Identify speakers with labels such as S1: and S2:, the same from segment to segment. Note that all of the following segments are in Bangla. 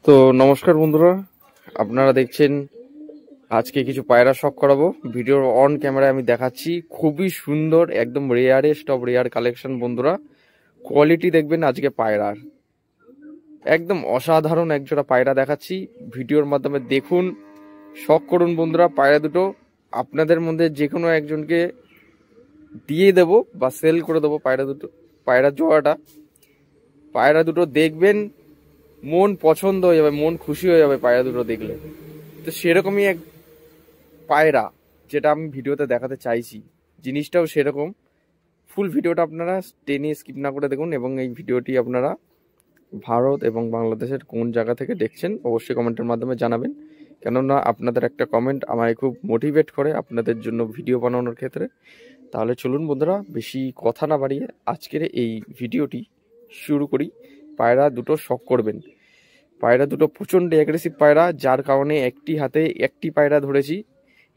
S1: তো নমস্কার বন্ধুরা, আপনারা দেখছেন আজকে কিছু পায়রা শখ করাবো। ভিডিওর অন ক্যামেরায় আমি দেখাচ্ছি, খুবই সুন্দর, একদম রেয়ারেস্ট অফ রেয়ার কালেকশন বন্ধুরা। কোয়ালিটি দেখবেন আজকে পায়রার, একদম অসাধারণ একজোড়া পায়রা দেখাচ্ছি। ভিডিওর মাধ্যমে দেখুন, শখ করুন বন্ধুরা। পায়রা দুটো আপনাদের মধ্যে যে কোনো একজনকে দিয়ে দেবো বা সেল করে দেবো। পায়রা দুটো, পায়রা জোড়াটা, পায়রা দুটো দেখবেন, মন পছন্দ হয়ে যাবে, মন খুশি হয়ে যাবে পায়রা দুটো দেখলে। তো সেরকমই এক পায়রা যেটা আমি ভিডিওতে দেখাতে চাইছি, জিনিসটাও সেরকম। ফুল ভিডিওটা আপনারা টেনে স্কিপ না করে দেখুন, এবং এই ভিডিওটি আপনারা ভারত এবং বাংলাদেশের কোন জায়গা থেকে দেখছেন অবশ্যই কমেন্টের মাধ্যমে জানাবেন, কেননা আপনাদের একটা কমেন্ট আমায় খুব মোটিভেট করে আপনাদের জন্য ভিডিও বানানোর ক্ষেত্রে। তাহলে চলুন বন্ধুরা, বেশি কথা না বাড়িয়ে আজকের এই ভিডিওটি শুরু করি। পায়রা দুটো শখ করবেন। পায়রা দুটো প্রচণ্ড অ্যাগ্রেসিভ পায়রা, যার কারণে একটি হাতে একটি পায়রা ধরেছি।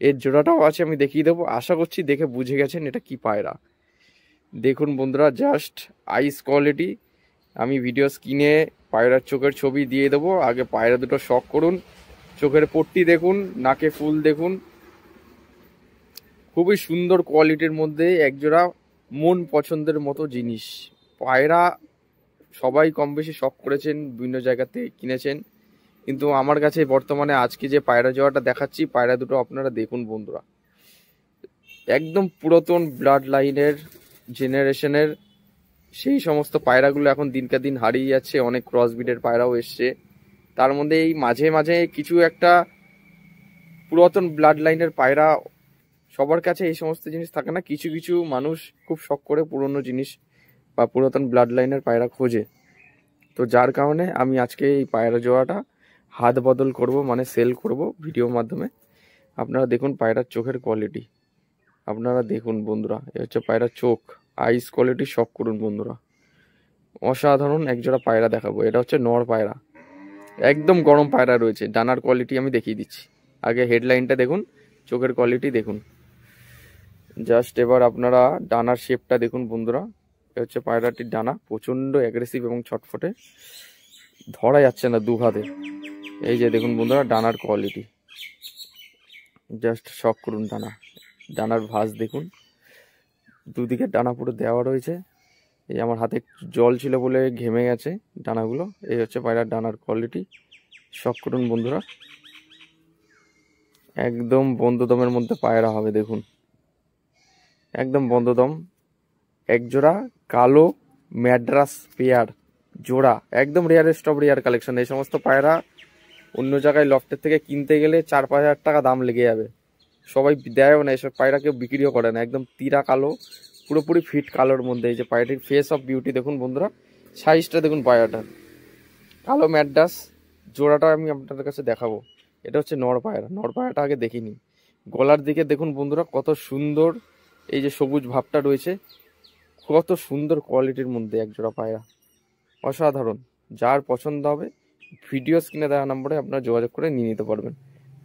S1: এর জোড়াটাও আছে, আমি দেখিয়ে দেবো। আশা করছি দেখে বুঝে গেছেন এটা কি পায়রা। দেখুন বন্ধুরা, জাস্ট আইস কোয়ালিটি। আমি ভিডিও স্ক্রিনে পায়রার চোখের ছবি দিয়ে দেবো, আগে পায়রা দুটো শখ করুন। চোখের পট্টি দেখুন, নাকে ফুল দেখুন, খুবই সুন্দর কোয়ালিটির মধ্যে একজোড়া মন পছন্দের মতো জিনিস। পায়রা সবাই কম বেশি শখ করেছেন, বিভিন্ন জায়গাতে কিনেছেন, কিন্তু আমার কাছে বর্তমানে আজকে যে পায়রা জোড়াটা দেখাচ্ছি, পায়রা দুটো আপনারা দেখুন বন্ধুরা। একদম পুরাতন ব্লাড লাইনের জেনারেশনের সেই সমস্ত পায়রাগুলো এখন দিনকে দিন হারিয়ে যাচ্ছে। অনেক ক্রসবিডের পায়রাও এসছে, তার মধ্যে এই মাঝে মাঝে কিছু একটা পুরাতন ব্লাড লাইনের পায়রা, সবার কাছে এই সমস্ত জিনিস থাকে না। কিছু কিছু মানুষ খুব শখ করে পুরনো জিনিস বা পুরাতন ব্লাড লাইনের পায়রা খোঁজে। তো যার কারণে আমি আজকে এই পায়রা জোড়াটা হাত বদল করব, মানে সেল করব ভিডিওর মাধ্যমে। আপনারা দেখুন পায়রার চোখের কোয়ালিটি, আপনারা দেখুন বন্ধুরা। এ হচ্ছে পায়রার চোখ, আইস কোয়ালিটি শখ করুন বন্ধুরা। অসাধারণ একজোড়া পায়রা দেখাবো। এটা হচ্ছে নর পায়রা, একদম গরম পায়রা রয়েছে। ডানার কোয়ালিটি আমি দেখিয়ে দিচ্ছি। আগে হেডলাইনটা দেখুন, চোখের কোয়ালিটি দেখুন। জাস্ট এবার আপনারা ডানার শেপটা দেখুন বন্ধুরা। এ হচ্ছে পায়রাটির ডানা, প্রচণ্ড অ্যাগ্রেসিভ এবং ছটফটে, ধরা যাচ্ছে না দু হাতে। এই যে দেখুন বন্ধুরা ডানার কোয়ালিটি, জাস্ট শখ করুন। ডানার ভাঁজ দেখুন, দুদিকে ডানা পুরো দেওয়া রয়েছে। এই আমার হাতে জল ছিল বলে ঘেমে গেছে ডানাগুলো। এই হচ্ছে পায়রার ডানার কোয়ালিটি, শখ করুন বন্ধুরা। একদম বন্ধদমের মধ্যে পায়রা হবে দেখুন, একদম বন্ধদম। একজোড়া কালো ম্যাড্রাস পেয়ার জোড়া, একদম রেয়ারেস্ট অফ রেয়ার কালেকশন। এই সমস্ত পায়রা অন্য জায়গায় লফটের থেকে কিনতে গেলে 4-5 হাজার টাকা দাম লেগে যাবে। সবাই দেয়ও না, এসব পায়রা কেউ বিক্রিও করে না। একদম তিরা কালো, পুরোপুরি ফিট কালোর মধ্যে। এই যে পায়রাটির ফেস অফ বিউটি দেখুন বন্ধুরা, সাইজটা দেখুন পায়রাটার। কালো ম্যাড্রাস জোড়াটা আমি আপনাদের কাছে দেখাবো। এটা হচ্ছে নর পায়রা। নর পায়রাটা আগে দেখিনি। গলার দিকে দেখুন বন্ধুরা কত সুন্দর, এই যে সবুজ ভাবটা রয়েছে, কত সুন্দর কোয়ালিটির মধ্যে একজোড়া পায়রা, অসাধারণ। যার পছন্দ হবে ভিডিও স্ক্রিনে দেওয়া নম্বরে আপনারা যোগাযোগ করে নিয়ে নিতে পারবেন।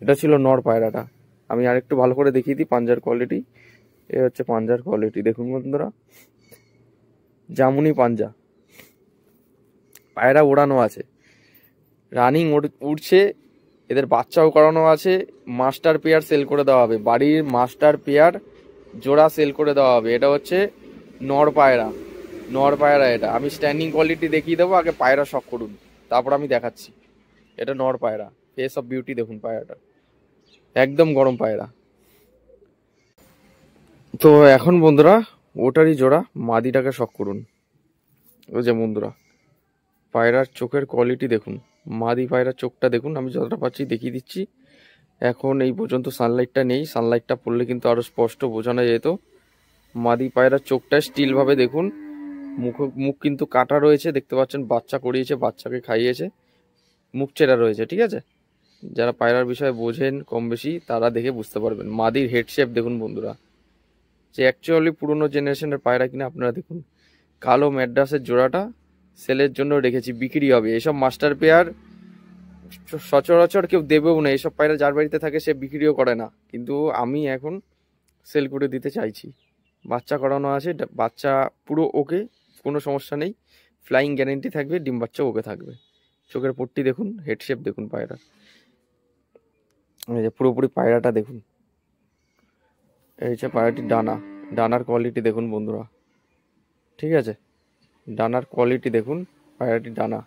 S1: এটা ছিল নর পায়রাটা। আমি আরেকটু ভালো করে দেখিয়ে দিই পাঞ্জার কোয়ালিটি। এ হচ্ছে পাঞ্জার কোয়ালিটি দেখুন বন্ধুরা, জামুনি পাঞ্জা। পায়রা ওড়ানো আছে, রানিং উড়ছে, এদের বাচ্চাও করানো আছে। মাস্টার পেয়ার সেল করে দেওয়া হবে, বাড়ির মাস্টার পেয়ার জোড়া সেল করে দেওয়া হবে। এটা হচ্ছে নর পায়রা, নর পায়রা। এটা আমি স্ট্যান্ডিং কোয়ালিটি দেখিয়ে দেবো, আগে পায়রা শখ করুন, তারপর আমি দেখাচ্ছি। এটা নর পায়রা, ফেস অফ বিউটি দেখুন পায়রাটা, একদম গরম পায়রা। তো এখন বন্ধুরা ওটারই জোড়া মাদিটাকে শখ করুন। ওই যে বন্ধুরা পায়রার চোখের কোয়ালিটি দেখুন, মাদি পায়রার চোখটা দেখুন। আমি যতটা পাচ্ছি দেখিয়ে দিচ্ছি। এখন এই পর্যন্ত সানলাইটটা নেই, সানলাইটটা পড়লে কিন্তু আরো স্পষ্ট বোঝানো যেত। মাদি পায়রার চোখটা স্টিলভাবে দেখুন। মুখ কিন্তু কাটা রয়েছে, দেখতে পাচ্ছেন। বাচ্চা করিয়েছে, বাচ্চাকে খাইয়েছে, মুখ চেরা রয়েছে, ঠিক আছে। যারা পায়রার বিষয়ে বোঝেন কম বেশি তারা দেখে বুঝতে পারবেন। মাদির হেড শেপ দেখুন বন্ধুরা, যে অ্যাকচুয়ালি পুরনো জেনারেশনের পায়রা কিনা আপনারা দেখুন। কালো ম্যাড্রাসের জোড়াটা সেলের জন্য রেখেছি, বিক্রি হবে। এসব মাস্টার পেয়ার সচরাচর কেউ দেবেও না। এসব পায়রা যার বাড়িতে থাকে সে বিক্রিও করে না, কিন্তু আমি এখন সেল করে দিতে চাইছি। বাচ্চা করানো আছে, বাচ্চা পুরো ওকে, কোনো সমস্যা নেই, ফ্লাইং গ্যারেন্টি থাকবে, ডিম বাচ্চা ওকে থাকবে। চোখের পট্টি দেখুন, হেড শেপ দেখুন পায়রা, এই যে পুরোপুরি পায়রাটা দেখুন। এই হচ্ছে পায়রাটির ডানা, ডানার কোয়ালিটি দেখুন বন্ধুরা, ঠিক আছে, ডানার কোয়ালিটি দেখুন পায়রাটির ডানা।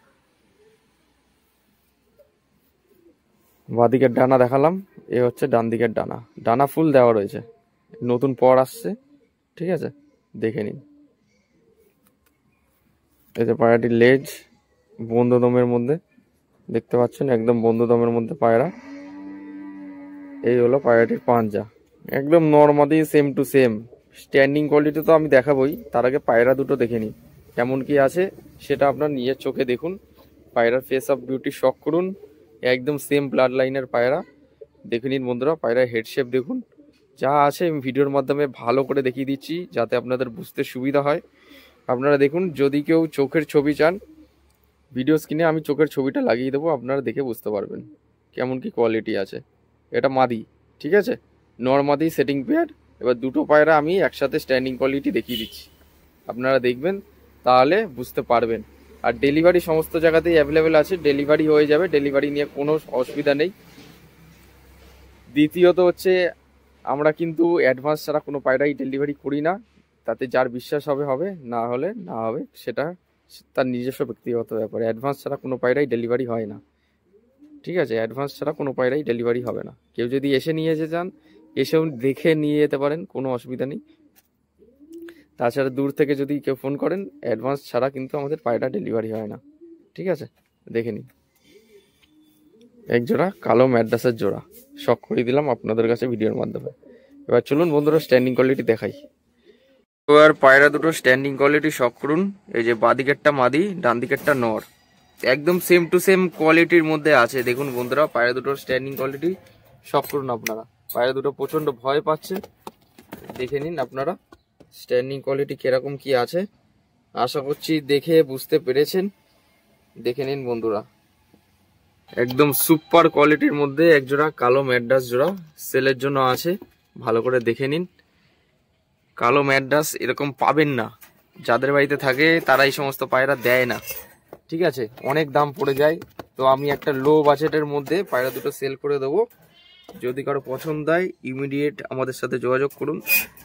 S1: বাঁদিকের ডানা দেখালাম, এ হচ্ছে ডান দিকের ডানা, ডানা ফুল দেওয়া রয়েছে, নতুন পর আসছে, ঠিক আছে, দেখে নিন। এই যে পায়রাটির লেজ বন্ধ দমের মধ্যে দেখতে পাচ্ছেন, একদম বন্ধ দমের মধ্যে পায়রা। এই হলো পায়রাটির পাঞ্জা, একদম normally same to same. Standing quality তো আমি দেখাবই, তার আগে পায়রা দুটো দেখে নিন কেমন কি আছে, সেটা আপনার নিজের চোখে দেখুন। পায়রার ফেস অফ বিউটি শক করুন, একদম সেম ব্লাড লাইনের পায়রা। দেখে নিন বন্ধুরা, পায়রার হেড শেপ দেখুন, যা আছে আমি ভিডিওর মাধ্যমে ভালো করে দেখিয়ে দিচ্ছি যাতে আপনাদের বুঝতে সুবিধা হয়। আপনারা দেখুন, যদি কেউ চোখের ছবি চান ভিডিও স্ক্রিনে আমি চোখের ছবিটা লাগিয়ে দেবো, আপনারা দেখে বুঝতে পারবেন কেমন কি কোয়ালিটি আছে। এটা মাদি, ঠিক আছে, নর্মাদি সেটিং পেয়ার। এবার দুটো পায়রা আমি একসাথে স্ট্যান্ডিং কোয়ালিটি দেখিয়ে দিচ্ছি, আপনারা দেখবেন তাহলে বুঝতে পারবেন। আর ডেলিভারি সমস্ত জায়গাতেই অ্যাভেলেবেল আছে, ডেলিভারি হয়ে যাবে, ডেলিভারি নিয়ে কোনো অসুবিধা নেই। দ্বিতীয়ত হচ্ছে আমরা কিন্তু অ্যাডভান্স ছাড়া কোনো পায়রাই ডেলিভারি করি না, তাতে যার বিশ্বাস হবে হবে, না হলে না হবে, সেটা তার নিজস্ব ব্যক্তিগত ব্যাপার। অ্যাডভান্স ছাড়া কোনো পায়রাই ডেলিভারি হয় না, ঠিক আছে, অ্যাডভান্স ছাড়া কোনো পায়রাই ডেলিভারি হবে না। কেউ যদি এসে নিয়ে যেতে চান এসেও দেখে নিয়ে যেতে পারেন, কোনো অসুবিধা নেই। তাছাড়া দূর থেকে যদি কেউ ফোন করেন অ্যাডভান্স ছাড়া কিন্তু আমাদের পায়রা ডেলিভারি হয় না, ঠিক আছে। দেখে নিন, এক জোড়া কালো ম্যাড্রাসের জোড়া শখ করে দিলাম আপনাদের কাছে ভিডিওর মাধ্যমে। এবার চলুন বন্ধুরা স্ট্যান্ডিং কোয়ালিটি দেখাই। এবার পায়রা দুটো স্ট্যান্ডিং কোয়ালিটি শখ করুন। এই যে বাঁদিকেরটা মাদি, ডান দিকেরটা নর, একদম সেম টু সেম কোয়ালিটির মধ্যে আছে। দেখুন বন্ধুরা পায়রা দুটোর স্ট্যান্ডিং কোয়ালিটি শখ করুন আপনারা। পায়রা দুটো প্রচন্ড ভয় পাচ্ছে, দেখে নিন আপনারা স্ট্যান্ডিং কোয়ালিটি কিরকম কি আছে। আশা করছি দেখে বুঝতে পেরেছেন, দেখে নিন বন্ধুরা, একদম সুপার কোয়ালিটির মধ্যে একজোড়া কালো ম্যাড্রাস জোড়া সেলের জন্য আছে, ভালো করে দেখে নিন। কালো ম্যাড্রাস এরকম পাবেন না, যাদের বাড়িতে থাকে তারা এই সমস্ত পায়রা দেয় না, ঠিক আছে, অনেক দাম পড়ে যায়। তো আমি একটা লো বাজেটের মধ্যে পায়রা দুটো সেল করে দেবো, যদি কারো পছন্দ হয় ইমিডিয়েট আমাদের সাথে যোগাযোগ করুন,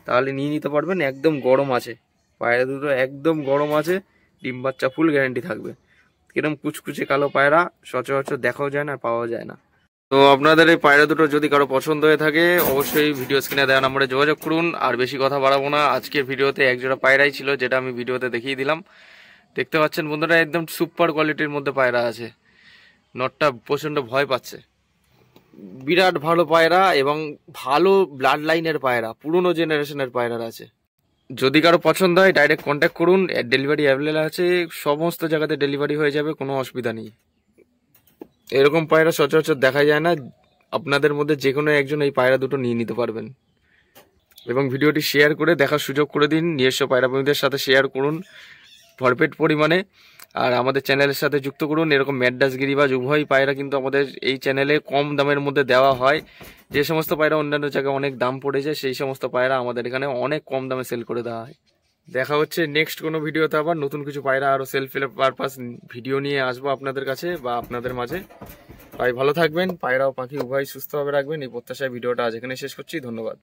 S1: তাহলে নিয়ে নিতে পারবেন। একদম গরম আছে পায়রা দুটো, একদম গরম আছে, ডিম বাচ্চা ফুল গ্যারান্টি থাকবে। কিরকম কুচকুচে কালো পায়রা সচরাচর দেখাও যায় না, পাওয়া যায় না। তো আপনাদের এই পায়রা দুটো যদি কারো পছন্দ হয়ে থাকে অবশ্যই ভিডিও স্ক্রিনে দেওয়া নম্বরে যোগাযোগ করুন। আর বেশি কথা বাড়াবো না, আজকের ভিডিওতে একজোড়া পায়রাই ছিল যেটা আমি ভিডিওতে দেখিয়ে দিলাম। দেখতে পাচ্ছেন বন্ধুরা একদম সুপার কোয়ালিটির মধ্যে পায়রা আছে। নটটা প্রচন্ড ভয় পাচ্ছে, বিরাট ভালো পায়রা এবং ভালো ব্লাড লাইনের পায়রা, পুরনো জেনারেশনের পায়রার আছে। যদি কারো পছন্দ হয় ডাইরেক্ট কন্ট্যাক্ট করুন, ডেলিভারি অ্যাভেলেবল আছে, সমস্ত জায়গাতে ডেলিভারি হয়ে যাবে, কোনো অসুবিধা নেই। এরকম পায়রা সচরাচর দেখা যায় না, আপনাদের মধ্যে যে কোনো একজন এই পায়রা দুটো নিয়ে নিতে পারবেন। এবং ভিডিওটি শেয়ার করে দেখার সুযোগ করে দিন, নিজস্ব পায়রা প্রেমীদের সাথে শেয়ার করুন ভরপেট পরিমাণে। আর আমাদের চ্যানেলের সাথে যুক্ত করুন, এরকম ম্যাড্রাস গিরিবাজ উভয় পায়রা কিন্তু আমাদের এই চ্যানেলে কম দামের মধ্যে দেওয়া হয়। যে সমস্ত পায়রা অন্যান্য জায়গায় অনেক দাম পড়ে যায়, সেই সমস্ত পায়রা আমাদের এখানে অনেক কম দামে সেল করে দেওয়া হয়। দেখা হচ্ছে নেক্সট কোনো ভিডিওতে, আবার নতুন কিছু পায়রা আরও সেল পারপাস ভিডিও নিয়ে আসবো আপনাদের কাছে বা আপনাদের মাঝে। তাই ভালো থাকবেন, পায়রা ও পাখি উভয় সুস্থভাবে রাখবেন, এই প্রত্যাশায় ভিডিওটা আজ এখানে শেষ করছি। ধন্যবাদ।